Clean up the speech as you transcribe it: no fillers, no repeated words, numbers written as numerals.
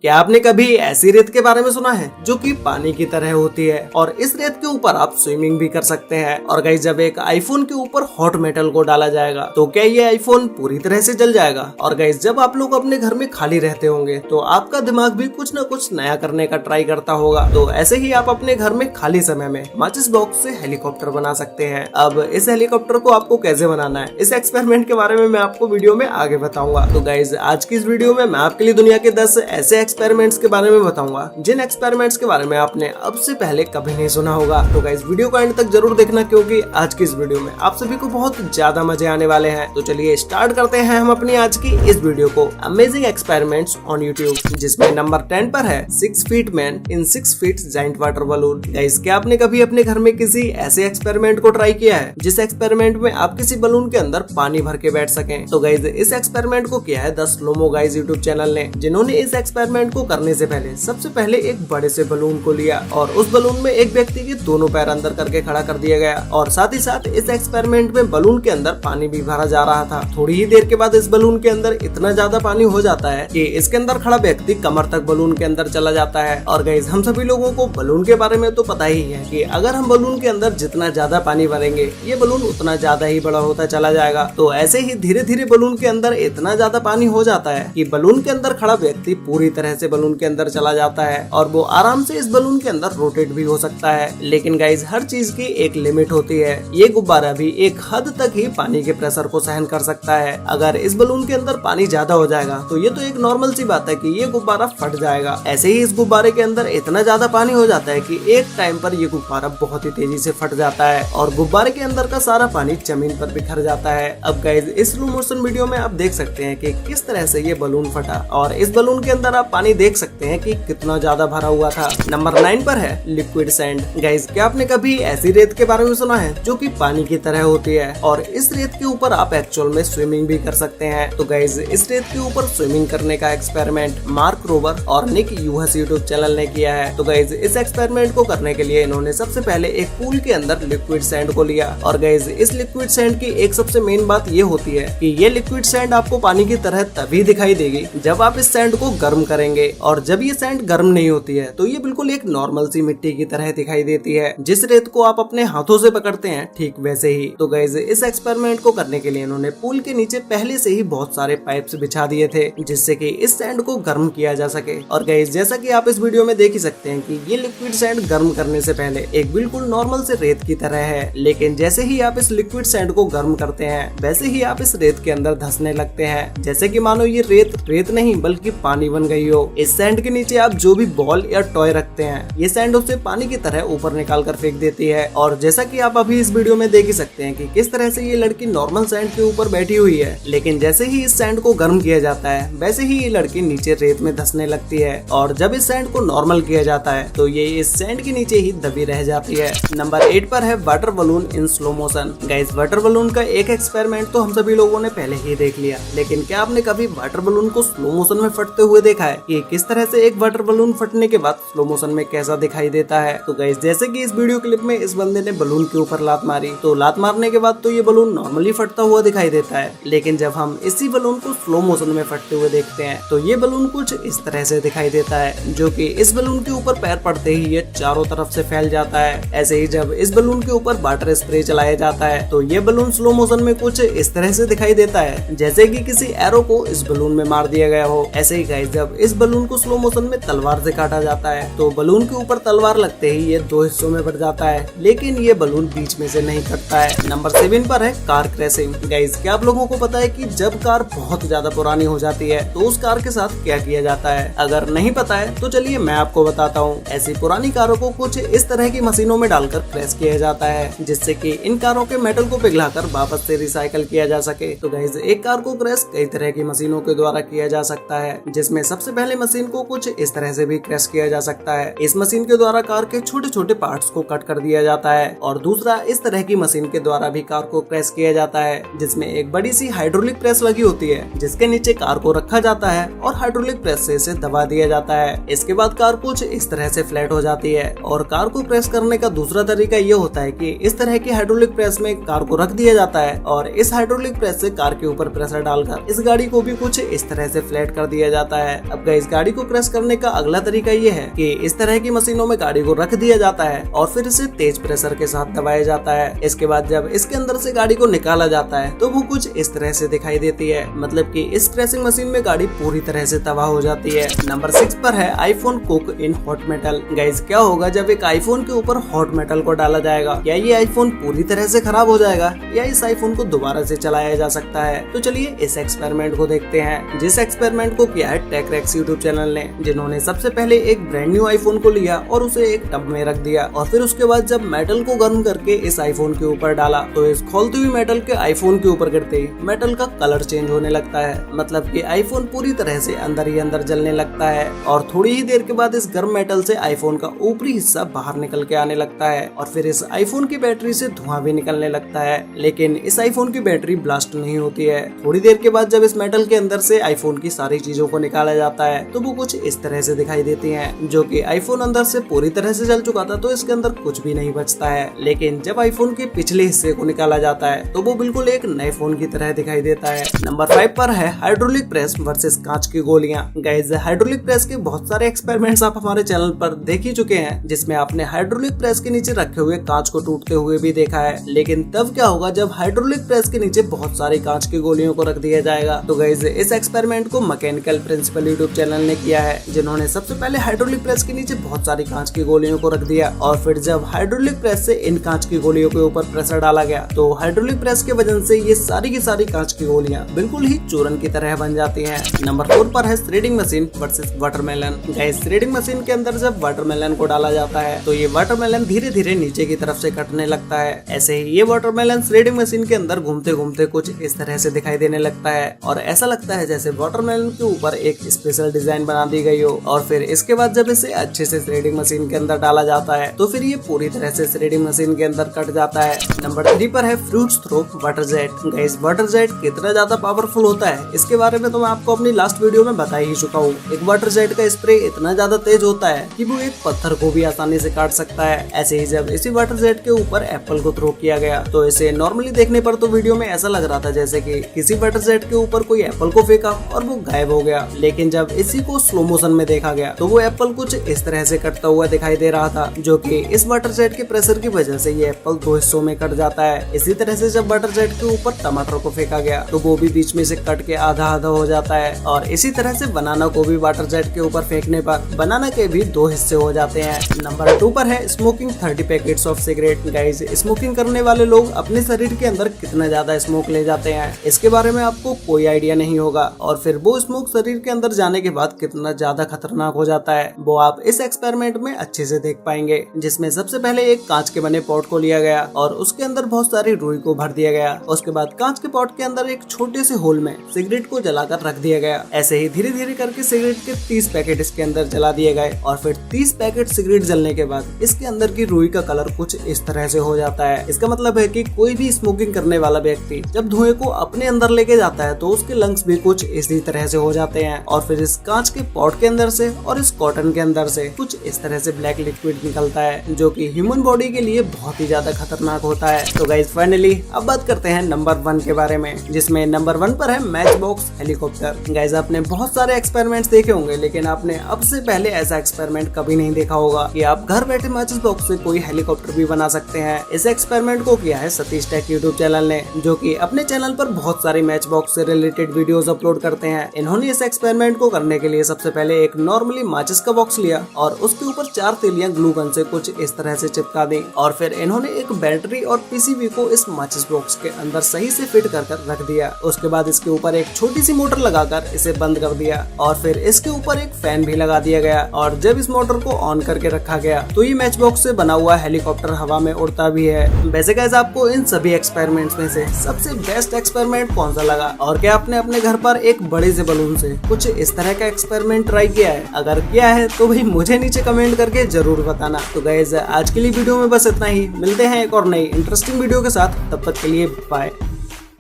क्या आपने कभी ऐसी रेत के बारे में सुना है जो कि पानी की तरह होती है और इस रेत के ऊपर आप स्विमिंग भी कर सकते हैं। और गाइस, जब एक आईफोन के ऊपर हॉट मेटल को डाला जाएगा तो क्या ये आईफोन पूरी तरह से जल जाएगा। और गाइस, जब आप लोग अपने घर में खाली रहते होंगे तो आपका दिमाग भी कुछ न कुछ नया करने का ट्राई करता होगा। तो ऐसे ही आप अपने घर में खाली समय में माचिस बॉक्स से हेलीकॉप्टर बना सकते हैं। अब इस हेलीकॉप्टर को आपको कैसे बनाना है, इस एक्सपेरिमेंट के बारे में मैं आपको वीडियो में आगे बताऊंगा। तो गाइस, आज की इस वीडियो में मैं आपके लिए दुनिया के 10 ऐसे एक्सपेरिमेंट्स के बारे में बताऊंगा जिन एक्सपेरिमेंट्स के बारे में आपने अब से पहले कभी नहीं सुना होगा। तो गाइस, वीडियो को एंड तक जरूर देखना क्योंकि आज की इस वीडियो में आप सभी को बहुत ज्यादा मजे आने वाले हैं। तो चलिए स्टार्ट करते हैं हम अपनी आज की इस वीडियो को, अमेजिंग एक्सपेरिमेंट्स ऑन यूट्यूब, जिसमें नंबर 10 पर है 6 feet man in 6 feet giant water balloon. Guys, क्या आपने कभी अपने घर में किसी ऐसे एक्सपेरिमेंट को ट्राई किया है जिस एक्सपेरिमेंट में आप किसी बलून के अंदर पानी भर के बैठ सकें? तो गाइस, इस एक्सपेरिमेंट को किया है the Slow Mo Guys YouTube channel ने, जिन्होंने इस एक्सपेरिमेंट को करने से पहले सबसे पहले एक बड़े से बलून को लिया और उस बलून में एक व्यक्ति के दोनों पैर अंदर करके खड़ा कर दिया गया और साथ ही साथ इस एक्सपेरिमेंट में बलून के अंदर पानी भी भरा जा रहा था। थोड़ी ही देर के बाद इस बलून के अंदर इतना ज्यादा पानी हो जाता है कि इसके अंदर खड़ा व्यक्ति कमर तक बलून के अंदर चला जाता है। और गाइस, हम सभी लोगों को बलून के बारे में तो पता ही है कि अगर हम बलून के अंदर जितना ज्यादा पानी भरेंगे ये बलून उतना ज्यादा ही बड़ा होता चला जाएगा। तो ऐसे ही धीरे धीरे बलून के अंदर इतना ज्यादा पानी हो जाता है कि बलून के अंदर खड़ा व्यक्ति पूरी तरह से बलून के अंदर चला जाता है और वो आराम से इस बलून के अंदर रोटेट भी हो सकता है। लेकिन गाइस, हर चीज की एक लिमिट होती है। ये गुब्बारा भी एक हद तक ही पानी के प्रेशर को सहन कर सकता है। अगर इस बलून के अंदर पानी ज्यादा हो जाएगा तो ये तो एक नॉर्मल सी बात है कि ये गुब्बारा फट जाएगा। ऐसे ही इस गुब्बारे के अंदर इतना ज्यादा पानी हो जाता है कि एक टाइम पर ये गुब्बारा बहुत ही तेजी से फट जाता है और गुब्बारे के अंदर का सारा पानी जमीन पर बिखर जाता है। अब गाइस, इस स्लो मोशन वीडियो में आप देख सकते हैं कि किस तरह से ये बलून फटा और इस बलून के अंदर आप पानी देख सकते हैं कि कितना ज्यादा भरा हुआ था। नंबर 9 पर है लिक्विड सैंड। गाइस, क्या आपने कभी ऐसी रेत के बारे में सुना है जो कि पानी की तरह होती है और इस रेत के ऊपर आप एक्चुअल में स्विमिंग भी कर सकते हैं? तो गाइस, इस रेत के ऊपर स्विमिंग करने का एक्सपेरिमेंट मार्क रोबर और निक यूहस यूट्यूब चैनल ने किया है। तो गाइस, इस एक्सपेरिमेंट को करने के लिए इन्होंने सबसे पहले एक पूल के अंदर लिक्विड सैंड को लिया और गाइस, इस लिक्विड सैंड की एक सबसे मेन बात ये होती है कि ये लिक्विड सैंड आपको पानी की तरह तभी दिखाई देगी जब आप इस सैंड को गर्म करेंगे और जब ये सैंड गर्म नहीं होती है तो ये बिल्कुल एक नॉर्मल सी मिट्टी की तरह दिखाई देती है। जिस रेत को आप अपने हाथों से पकड़ते हैं ठीक वैसे ही। तो गाइस, इस एक्सपेरिमेंट को करने के लिए इन्होंने पूल के नीचे पहले से ही बहुत सारे पाइप्स बिछा दिए थे जिससे कि इस सैंड को गर्म किया जा सके। और गाइस, जैसा कि आप इस वीडियो में देख ही सकते हैं कि ये लिक्विड सैंड गर्म करने से पहले एक बिल्कुल नॉर्मल से रेत की तरह है, लेकिन जैसे ही आप इस लिक्विड सैंड को गर्म करते हैं वैसे ही आप इस रेत के अंदर धंसने लगते हैं, जैसे कि मानो ये रेत नहीं बल्कि पानी बन गई हो। इस सैंड के नीचे आप जो भी बॉल या टॉय रखते हैं ये सैंड उसे पानी की तरह ऊपर निकाल कर फेंक देती है। और जैसा कि आप अभी इस वीडियो में देख ही सकते हैं कि किस तरह से ये लड़की नॉर्मल सैंड के ऊपर बैठी हुई है, लेकिन जैसे ही इस सैंड को गर्म किया जाता है वैसे ही ये लड़की नीचे रेत में धंसने लगती है और जब इस सैंड को नॉर्मल किया जाता है तो ये इस सैंड के नीचे ही दबी रह जाती है। नंबर 8 पर है water balloon in slow motion. Guys, water balloon का एक एक्सपेरिमेंट तो हम सभी लोगों ने पहले ही देख लिया, लेकिन क्या आपने कभी वाटर बलून को स्लो मोशन में फटते हुए देखा है कि किस तरह से एक वाटर बलून फटने के बाद स्लो मोशन में कैसा दिखाई देता है? तो गाइस, जैसे कि इस वीडियो क्लिप में इस बंदे ने बलून के ऊपर लात मारी तो लात मारने के बाद तो ये बलून नॉर्मली फटता हुआ दिखाई देता है, लेकिन जब हम इसी बलून को स्लो मोशन में फटते हुए देखते हैं तो ये बलून कुछ इस तरह से दिखाई देता है, जो कि इस बलून के ऊपर पैर पड़ते ही ये चारों तरफ से फैल जाता है। ऐसे ही जब इस बलून के ऊपर वाटर स्प्रे चलाया जाता है तो ये बलून स्लो मोशन में कुछ इस तरह से दिखाई देता है जैसे कि किसी एरो को इस बलून में मार दिया गया हो। ऐसे ही गाइस, जब इस बलून को स्लो मोशन में तलवार से काटा जाता है तो बलून के ऊपर तलवार लगते ही ये 2 हिस्सों में बढ़ जाता है, लेकिन ये बलून बीच में से नहीं कटता है। नंबर 7 पर है कार क्रैशिंग। गाइस, क्या आप लोगों को पता है कि जब कार बहुत ज्यादा पुरानी हो जाती है तो उस कार के साथ क्या किया जाता है? अगर नहीं पता है तो चलिए मैं आपको बताता हूँ। ऐसी पुरानी कारों को कुछ इस तरह की मशीनों में डालकर क्रैश किया जाता है जिससे कि इन कारों के मेटल को पिघलाकर वापस से रिसाइकल किया जा सके। तो गाइस, एक कार को क्रैश कई तरह की मशीनों के द्वारा किया जा सकता है, जिसमें सबसे पहले मशीन को कुछ इस तरह से भी क्रैश किया जा सकता है। इस मशीन के द्वारा कार के छोटे छोटे पार्ट्स को कट कर दिया जाता है और दूसरा इस तरह की मशीन के द्वारा भी कार को क्रैश किया जाता है जिसमें एक बड़ी सी हाइड्रोलिक प्रेस लगी होती है जिसके नीचे कार को रखा जाता है और हाइड्रोलिक प्रेस से इसे दबा दिया जाता है। इसके बाद कार कुछ इस तरह से फ्लैट हो जाती है और कार को क्रैश करने का दूसरा तरीका ये होता है कि इस तरह की हाइड्रोलिक प्रेस में कार को रख दिया जाता है और इस हाइड्रोलिक प्रेस से कार के ऊपर प्रेशर डालकर इस गाड़ी को भी कुछ इस तरह से फ्लैट कर दिया जाता है। अब गाइस गाड़ी को क्रश करने का अगला तरीका ये है कि इस तरह की मशीनों में गाड़ी को रख दिया जाता है और फिर इसे तेज प्रेशर के साथ दबाया जाता है। इसके बाद जब इसके अंदर से गाड़ी को निकाला जाता है तो वो कुछ इस तरह से दिखाई देती है, मतलब कि इस क्रैशिंग मशीन में गाड़ी पूरी तरह से तबाह हो जाती है। नंबर 6 पर है iPhone cook in hot metal. Guys क्या होगा जब एक आईफोन के ऊपर हॉट मेटल को डाला जाएगा? क्या ये आईफोन पूरी तरह से खराब हो जाएगा या इस आईफोन को दोबारा से चलाया जा सकता है? तो चलिए इस एक्सपेरिमेंट को देखते हैं, जिस एक्सपेरिमेंट को किया है टेकरेक्स यूट्यूब चैनल ने, जिन्होंने सबसे पहले एक ब्रांड न्यू आईफोन को लिया और उसे एक टब में रख दिया और फिर उसके बाद जब मेटल को गर्म करके इस आईफोन के ऊपर डाला तो इस खोलती हुई मेटल के आईफोन के ऊपर गिरते ही मेटल का कलर चेंज होने लगता है, मतलब कि आईफोन पूरी तरह से अंदर ही अंदर जलने लगता है और थोड़ी ही देर के बाद इस गर्म मेटल से आईफोन का ऊपरी हिस्सा बाहर निकल के आने लगता है और फिर इस आईफोन की बैटरी से धुआं भी निकलने लगता है। लेकिन इस आईफोन की बैटरी ब्लास्ट नहीं होती है। थोड़ी देर के बाद जब इस मेटल के अंदर से आईफोन की सारी चीजों को निकाला जाता है तो वो कुछ इस तरह से दिखाई देती हैं, जो कि आईफोन अंदर से पूरी तरह से जल चुका था तो इसके अंदर कुछ भी नहीं बचता है। लेकिन जब आईफोन के पिछले हिस्से को निकाला जाता है तो वो बिल्कुल एक नए फोन की तरह दिखाई देता है। नंबर 5 पर है हाइड्रोलिक प्रेस वर्सेस कांच की गोलियां। गाइस हाइड्रोलिक प्रेस के बहुत सारे एक्सपेरिमेंट्स आप हमारे चैनल पर देख ही चुके हैं, जिसमें आपने हाइड्रोलिक प्रेस के नीचे रखे हुए कांच को टूटते हुए भी देखा है। लेकिन तब क्या होगा जब हाइड्रोलिक प्रेस के नीचे बहुत सारी कांच की गोलियों को रख दिया जाएगा? तो गाइस इस एक्सपेरिमेंट को मैकेनिकल प्रिंसिपल यूट्यूब चैनल ने किया है, जिन्होंने सबसे पहले हाइड्रोलिक प्रेस के नीचे बहुत सारी कांच की गोलियों को रख दिया और फिर जब हाइड्रोलिक प्रेस से इन कांच की गोलियों के ऊपर प्रेशर डाला गया तो हाइड्रोलिक प्रेस के वजन से ये सारी की सारी कांच की गोलियां बिल्कुल ही चूरन की तरह बन जाती हैं। नंबर 4 पर है threading machine versus watermelon. Guys threading machine के अंदर जब वाटरमेलन को डाला जाता है तो ये वाटरमेलन धीरे धीरे नीचे की तरफ से कटने लगता है। ऐसे ही ये वाटरमेलन थ्रेडिंग मशीन के अंदर घूमते घूमते कुछ इस तरह से दिखाई देने लगता है और ऐसा लगता है जैसे वाटरमेलन के ऊपर एक स्पेशल डिजाइन बना दी गई हो। और फिर इसके बाद जब इसे अच्छे से थ्रेडिंग मशीन के अंदर डाला जाता है तो फिर ये पूरी तरह से थ्रेडिंग मशीन के अंदर कट जाता है। नंबर 3 पर है fruits through water jet. Guys water jet कितना ज्यादा पावरफुल होता है इसके बारे में तो मैं आपको अपनी लास्ट वीडियो में बता ही चुका हूँ। एक वाटर जेट का स्प्रे इतना ज्यादा तेज होता है कि वो एक पत्थर को भी आसानी से काट सकता है। ऐसे ही जब इसी वाटर जेट के ऊपर एप्पल को थ्रो किया गया तो इसे नॉर्मली देखने पर तो वीडियो में ऐसा लग रहा था जैसे कि किसी वाटर जेट के ऊपर कोई एप्पल को फेंका और वो गायब हो गया। लेकिन जब इसी को स्लो मोशन में देखा गया तो वो एप्पल कुछ इस तरह से कटता हुआ दिखाई दे रहा था, जो कि इस वाटर जेट के प्रेशर की वजह से ये एप्पल 2 हिस्सों में कट जाता है। इसी तरह से जब वाटर जेट के ऊपर टमाटर को फेंका गया तो वो भी बीच में से कट के आधा आधा हो जाता है और इसी तरह से बनाना को भी वाटर जेट के ऊपर फेंकने पर बनाना के भी 2 हिस्से हो जाते हैं। नंबर 2 पर है smoking 30 packets of cigarette. Guys smoking करने वाले लोग अपने शरीर के अंदर कितना ज्यादा स्मोक ले जाते हैं इसके बारे में आपको कोई आइडिया नहीं होगा और फिर वो स्मोक शरीर के अंदर जाने के बाद कितना ज्यादा खतरनाक हो जाता है वो आप इस एक्सपेरिमेंट में अच्छे से देख पाएंगे, जिसमें सबसे पहले एक कांच के बने पॉट को लिया गया और उसके अंदर बहुत सारी रुई को भर दिया गया। उसके बाद कांच के पॉट के अंदर एक छोटे से होल में सिगरेट को जलाकर रख दिया गया। ऐसे ही धीरे धीरे करके सिगरेट के 30 पैकेट इसके अंदर जला दिए गए और फिर 30 पैकेट सिगरेट जलने के बाद इसके अंदर की रुई का कलर कुछ इस तरह से हो जाता है। इसका मतलब है कि कोई भी स्मोकिंग करने वाला व्यक्ति जब धुएं को अपने अंदर लेके जाता है तो उसके लंग्स भी कुछ इसी तरह से हो जाते हैं और फिर इस कांच के पॉट के अंदर से और इस कॉटन के अंदर से कुछ इस तरह से ब्लैक लिक्विड निकलता है, जो कि ह्यूमन बॉडी के लिए बहुत ही ज्यादा खतरनाक होता है। तो गाइस फाइनली अब बात करते हैं नंबर 1 के बारे में, जिसमें नंबर 1 पर है मैच बॉक्स हेलीकॉप्टर। गाइस आपने बहुत सारे एक्सपेरिमेंट्स देखे होंगे लेकिन आपने अब से पहले ऐसा एक्सपेरिमेंट कभी नहीं देखा होगा कि आप घर बैठे मैच बॉक्स से कोई हेलीकॉप्टर भी बना सकते हैं। इस एक्सपेरिमेंट को किया है सतीश टेक यूट्यूब चैनल ने, जो कि अपने चैनल पर बहुत सारी मैच बॉक्स से रिलेटेड वीडियोस अपलोड करते हैं। इन्होंने इस एक्सपेरिमेंट को करने के लिए सबसे पहले एक नॉर्मली माचिस का बॉक्स लिया और उसके ऊपर 4 तीलियां ग्लू गन से कुछ इस तरह से चिपका दी और फिर इन्होंने एक बैटरी और पीसीबी को इस माचिस बॉक्स के अंदर सही से फिट कर रख दिया। उसके बाद इसके ऊपर एक छोटी सी मोटर लगाकर इसे बंद कर दिया और फिर इसके ऊपर एक फैन भी लगा दिया गया और जब इस मोटर को ऑन करके रखा गया तो ये मैच बॉक्स से बना हुआ हेलीकॉप्टर हवा में उड़ता भी है। वैसे गाइस आपको इन सभी एक्सपेरिमेंट्स में से सबसे बेस्ट एक्सपेरिमेंट कौन सा लगा और क्या आपने अपने घर पर एक बड़े से बलून से कुछ इस तरह का एक्सपेरिमेंट ट्राई किया है? अगर किया है तो भाई मुझे नीचे कमेंट करके जरूर बताना। तो गाइस आज के लिए वीडियो में बस इतना ही, मिलते हैं एक और नई इंटरेस्टिंग वीडियो के साथ, तब तक के लिए बाय।